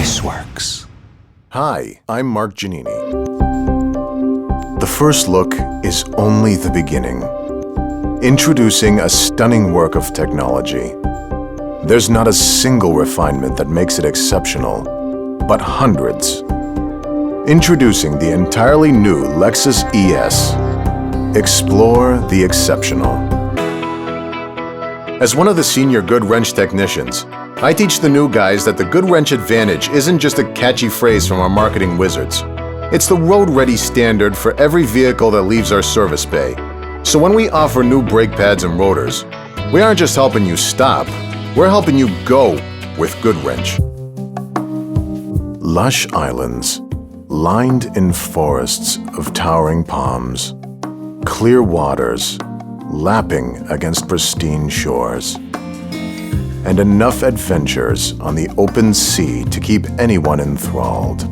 Raceworks. Hi, I'm Mark Giannini. The first look is only the beginning. Introducing a stunning work of technology. There's not a single refinement that makes it exceptional, but hundreds. Introducing the entirely new Lexus ES. Explore the exceptional. As one of the senior Goodwrench technicians, I teach the new guys that the Goodwrench Advantage isn't just a catchy phrase from our marketing wizards. It's the road-ready standard for every vehicle that leaves our service bay. So when we offer new brake pads and rotors, we aren't just helping you stop, we're helping you go with Goodwrench. Lush islands, lined in forests of towering palms, clear waters, lapping against pristine shores, and enough adventures on the open sea to keep anyone enthralled.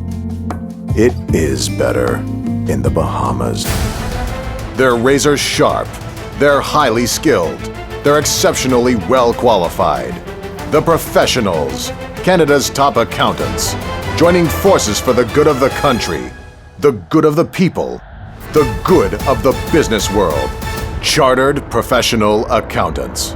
It is better in the Bahamas. They're razor sharp, they're highly skilled, they're exceptionally well qualified. The professionals, Canada's top accountants, joining forces for the good of the country, the good of the people, the good of the business world. Chartered Professional Accountants.